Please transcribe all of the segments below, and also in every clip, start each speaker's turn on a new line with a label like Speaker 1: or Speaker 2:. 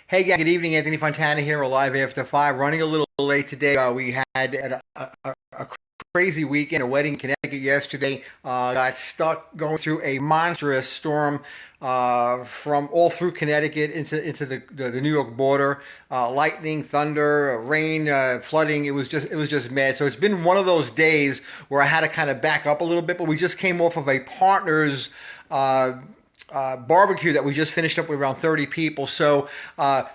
Speaker 1: Hey, gang, good evening. Anthony Fontana here. We're live after 5, running a little late today. We had a crazy weekend, a wedding in Connecticut yesterday. Got stuck going through a monstrous storm from all through Connecticut into the New York border. Lightning, thunder, rain, flooding. It was just mad. So it's been one of those days where I had to kind of back up a little bit. But we just came off of a partner's barbecue that we just finished up with around 30 people. So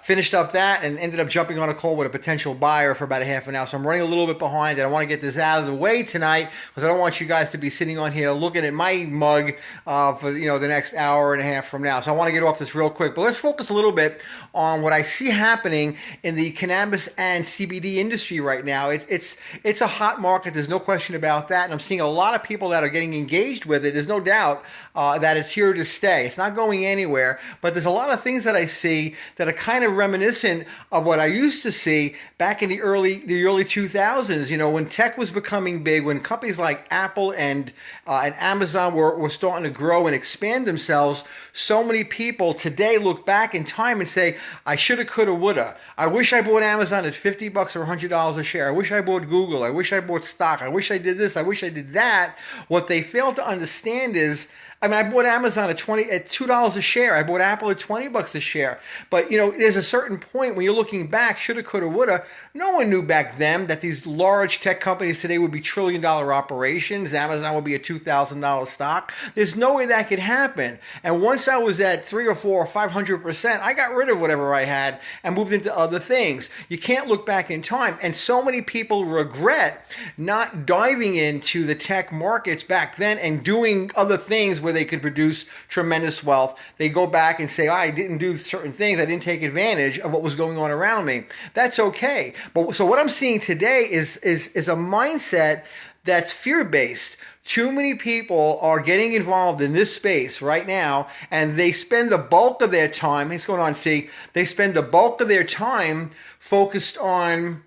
Speaker 1: finished up that and ended up jumping on a call with a potential buyer for about a half an hour. So I'm running a little bit behind and I want to get this out of the way tonight because I don't want you guys to be sitting on here looking at my mug for the next hour and a half from now. So I want to get off this real quick. But let's focus a little bit on what I see happening in the cannabis and CBD industry right now. It's a hot market. There's no question about that. And I'm seeing a lot of people that are getting engaged with it. There's no doubt that it's here to stay. It's not going anywhere, but there's a lot of things that I see that are kind of reminiscent of what I used to see back in the early 2000s. When tech was becoming big, when companies like Apple and Amazon were starting to grow and expand themselves. So many people today look back in time and say, "I shoulda, coulda, woulda. I wish I bought Amazon at $50 or $100 a share. I wish I bought Google. I wish I bought stock. I wish I did this. I wish I did that." What they fail to understand is, I bought Amazon at $2 a share. I bought Apple at $20 a share. But there's a certain point when you're looking back, shoulda, coulda, woulda. No one knew back then that these large tech companies today would be trillion-dollar operations. Amazon would be a $2,000 stock. There's no way that could happen. And once I was at 3 or 4 or 500%, I got rid of whatever I had and moved into other things. You can't look back in time. And so many people regret not diving into the tech markets back then and doing other things where they could produce tremendous wealth. They go back and say, I didn't do certain things. I didn't take advantage of what was going on around me. That's okay. But so what I'm seeing today is a mindset that's fear-based. Too many people are getting involved in this space right now, and they spend the bulk of their time, it's going on, see, they spend the bulk of their time focused on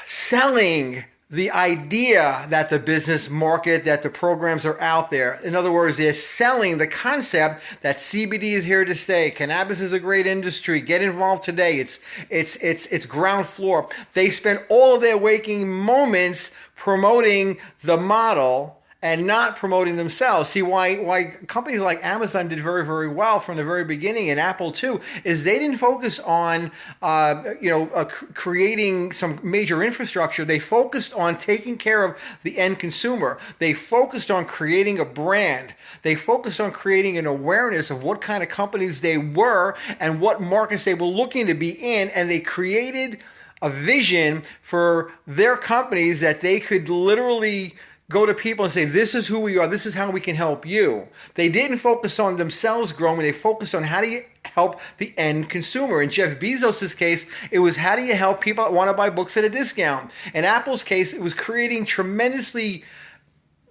Speaker 1: selling the idea that the business market, that the programs are out there. In other words, they're selling the concept that CBD is here to stay. Cannabis is a great industry. Get involved today. It's ground floor. They spend all of their waking moments promoting the model and not promoting themselves. See, why companies like Amazon did very, very well from the very beginning, and Apple too, is they didn't focus on creating some major infrastructure. They focused on taking care of the end consumer. They focused on creating a brand. They focused on creating an awareness of what kind of companies they were and what markets they were looking to be in, and they created a vision for their companies that they could literally go to people and say, this is who we are, this is how we can help you. They didn't focus on themselves growing, they focused on how do you help the end consumer. In Jeff Bezos' case, it was how do you help people that want to buy books at a discount. In Apple's case, it was creating tremendously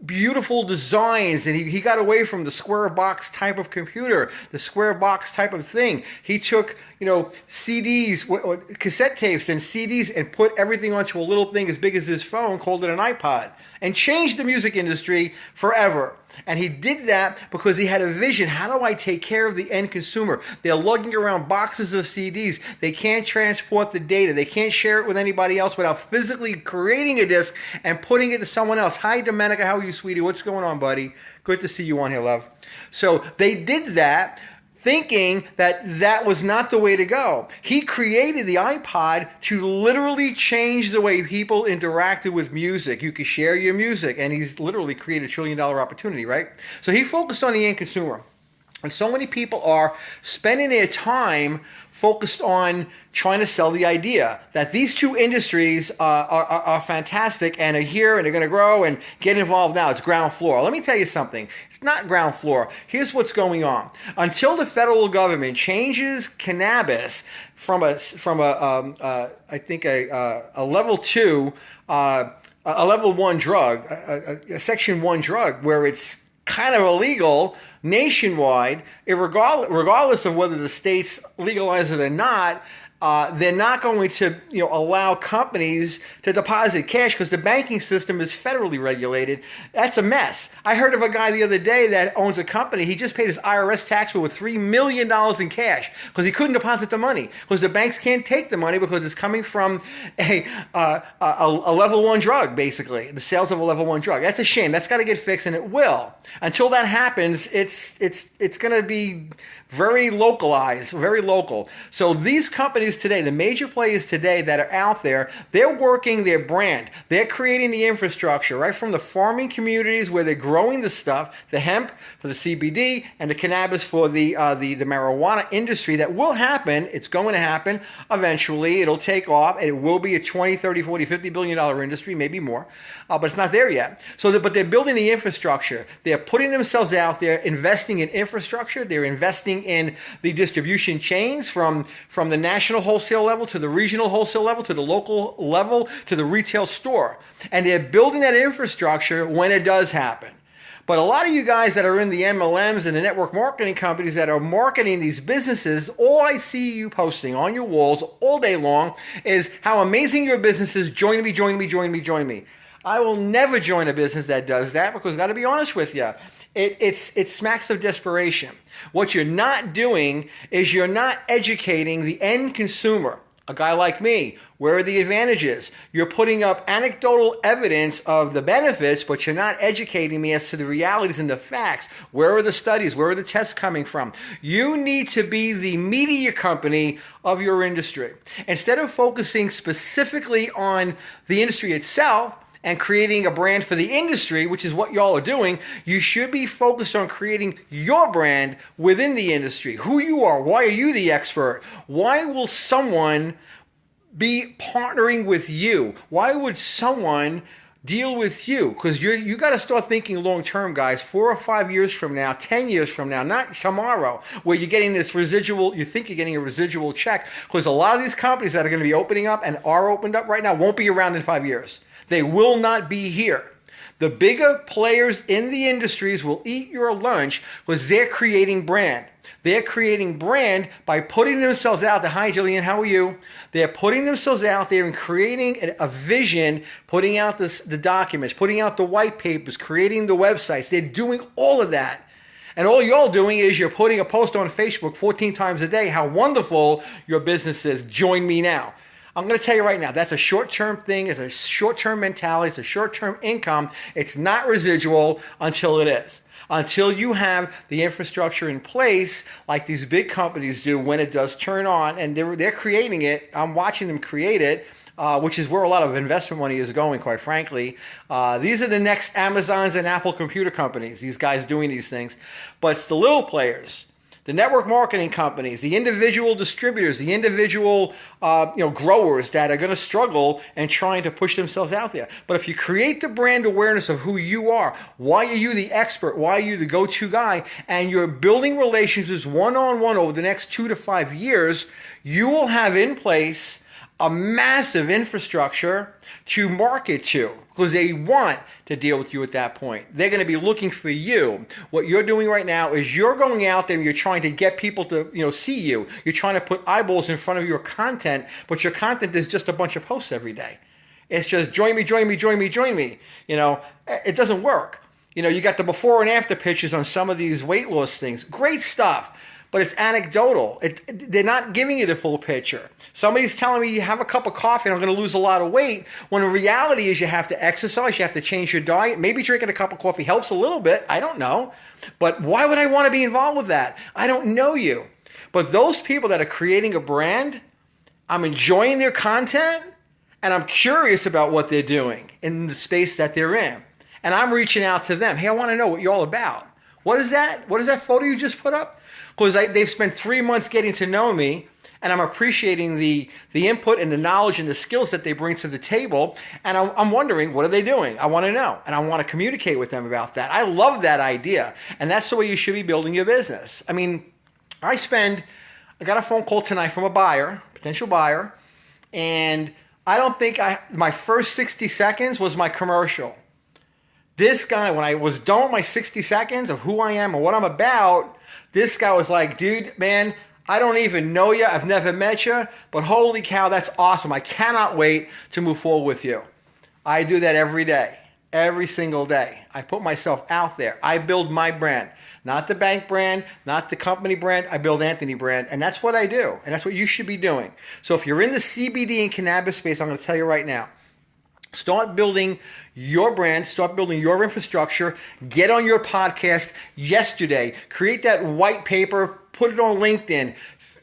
Speaker 1: beautiful designs, and he got away from the square box type of computer, the square box type of thing. He took CDs, cassette tapes and CDs, and put everything onto a little thing as big as his phone, called it an iPod, and changed the music industry forever. And he did that because he had a vision. How do I take care of the end consumer? They're lugging around boxes of CDs. They can't transport the data. They can't share it with anybody else without physically creating a disc and putting it to someone else. Hi, Domenica. How are you, sweetie? What's going on, buddy? Good to see you on here, love. So they did that, thinking that that was not the way to go. He created the iPod to literally change the way people interacted with music. You could share your music, and he's literally created a $1 trillion opportunity, right? So he focused on the end consumer. And so many people are spending their time focused on trying to sell the idea that these two industries are fantastic and are here and they're going to grow and get involved now. It's ground floor. Let me tell you something. It's not ground floor. Here's what's going on. Until the federal government changes cannabis from a level 2, a level 1 drug, a section 1 drug, where it's kind of illegal, nationwide, regardless of whether the states legalize it or not. They're not going to, allow companies to deposit cash because the banking system is federally regulated. That's a mess. I heard of a guy the other day that owns a company. He just paid his IRS tax bill with $3 million in cash because he couldn't deposit the money because the banks can't take the money because it's coming from a level 1 drug, basically, the sales of a level 1 drug. That's a shame. That's got to get fixed, and it will. Until that happens, it's going to be very localized, very local. So these companies today, the major players today that are out there, they're working their brand. They're creating the infrastructure, right from the farming communities where they're growing the stuff, the hemp for the CBD and the cannabis for the marijuana industry. That will happen. It's going to happen eventually. It'll take off. And it will be a 20, 30, 40, $50 billion industry, maybe more. But it's not there yet. But they're building the infrastructure. They're putting themselves out there, investing in infrastructure. They're investing in the distribution chains from the national wholesale level to the regional wholesale level to the local level to the retail store. And they're building that infrastructure when it does happen. But a lot of you guys that are in the MLMs and the network marketing companies that are marketing these businesses, all I see you posting on your walls all day long is how amazing your business is. Join me, join me, join me, join me. I will never join a business that does that because I've got to be honest with you. It smacks of desperation. What you're not doing is you're not educating the end consumer. A guy like me, where are the advantages? You're putting up anecdotal evidence of the benefits, but you're not educating me as to the realities and the facts. Where are the studies? Where are the tests coming from? You need to be the media company of your industry. Instead of focusing specifically on the industry itself, and creating a brand for the industry, which is what y'all are doing, you should be focused on creating your brand within the industry. Who you are, why are you the expert? Why will someone be partnering with you? Why would someone deal with you? Because you got to start thinking long term, guys. 4 or 5 years from now, 10 years from now, not tomorrow, where you're getting this residual, you think you're getting a residual check. Because a lot of these companies that are going to be opening up and are opened up right now won't be around in 5 years. They will not be here. The bigger players in the industries will eat your lunch because they're creating brand. They're creating brand by putting themselves out there. Hi, Jillian, how are you? They're putting themselves out there and creating a vision, putting out the documents, putting out the white papers, creating the websites. They're doing all of that. And all you're doing is you're putting a post on Facebook 14 times a day, how wonderful your business is. Join me now. I'm going to tell you right now, that's a short-term thing. It's a short-term mentality. It's a short-term income. It's not residual until it is. Until you have the infrastructure in place like these big companies do when it does turn on. And they're creating it. I'm watching them create it, which is where a lot of investment money is going, quite frankly. These are the next Amazons and Apple computer companies, these guys doing these things. But it's the little players, the network marketing companies, the individual distributors, the individual growers that are going to struggle and trying to push themselves out there. But if you create the brand awareness of who you are, why are you the expert, why are you the go-to guy, and you're building relationships one-on-one over the next 2 to 5 years, you will have in place a massive infrastructure to market to because they want to deal with you at that point. They're going to be looking for you. What you're doing right now is you're going out there and you're trying to get people to see you. You're trying to put eyeballs in front of your content, but your content is just a bunch of posts every day. It's just join me, join me, join me, join me. It doesn't work. You got the before and after pictures on some of these weight loss things. Great stuff. But it's anecdotal. They're not giving you the full picture. Somebody's telling me you have a cup of coffee and I'm going to lose a lot of weight, when the reality is you have to exercise, you have to change your diet. Maybe drinking a cup of coffee helps a little bit. I don't know. But why would I want to be involved with that? I don't know you. But those people that are creating a brand, I'm enjoying their content and I'm curious about what they're doing in the space that they're in. And I'm reaching out to them. Hey, I want to know what you're all about. What is that? What is that photo you just put up? Because they've spent 3 months getting to know me, and I'm appreciating the input and the knowledge and the skills that they bring to the table. And I'm wondering, what are they doing? I want to know, and I want to communicate with them about that. I love that idea, and that's the way you should be building your business. I mean, I got a phone call tonight from a buyer, potential buyer, and I don't think my first 60 seconds was my commercial. This guy, when I was done with my 60 seconds of who I am and what I'm about, this guy was like, dude, man, I don't even know you. I've never met you, but holy cow, that's awesome. I cannot wait to move forward with you. I do that every day, every single day. I put myself out there. I build my brand, not the bank brand, not the company brand. I build Anthony brand, and that's what I do, and that's what you should be doing. So if you're in the CBD and cannabis space, I'm going to tell you right now, start building your brand, start building your infrastructure, get on your podcast yesterday, create that white paper, put it on LinkedIn.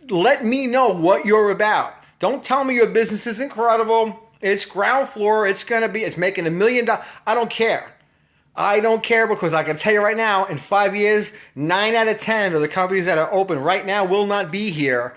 Speaker 1: Let me know what you're about. Don't tell me your business is incredible. It's ground floor. It's making $1 million. I don't care. I don't care because I can tell you right now, in 5 years, 9 out of 10 of the companies that are open right now will not be here.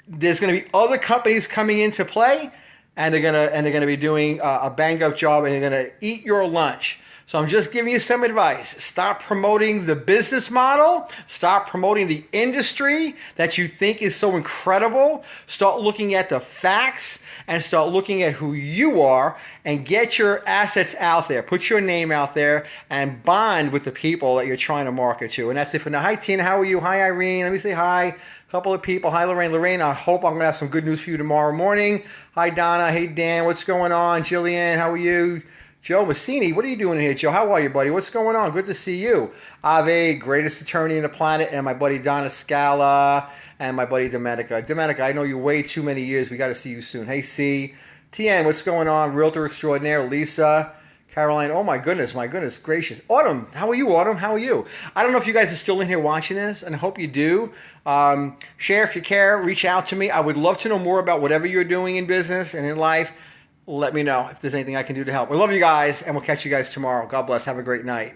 Speaker 1: There's going to be other companies coming into play, and they're gonna be doing a bang up job, and they're gonna eat your lunch. So I'm just giving you some advice. Stop promoting the business model. Stop promoting the industry that you think is so incredible. Start looking at the facts and start looking at who you are and get your assets out there. Put your name out there and bond with the people that you're trying to market to. And that's it for now. Hi, Tina. How are you? Hi, Irene. Let me say hi. Couple of people. Hi, Lorraine. Lorraine, I hope I'm going to have some good news for you tomorrow morning. Hi, Donna. Hey, Dan. What's going on? Jillian, how are you? Joe Massini, what are you doing here, Joe? How are you, buddy? What's going on? Good to see you. Ave, greatest attorney in the planet, and my buddy Donna Scala, and my buddy Domenica. Domenica, I know you way too many years. We got to see you soon. Hey, C. TN, what's going on? Realtor extraordinaire. Lisa. Caroline, oh my goodness gracious. Autumn, how are you, Autumn? How are you? I don't know if you guys are still in here watching this, and I hope you do. Share if you care. Reach out to me. I would love to know more about whatever you're doing in business and in life. Let me know if there's anything I can do to help. We love you guys, and we'll catch you guys tomorrow. God bless. Have a great night.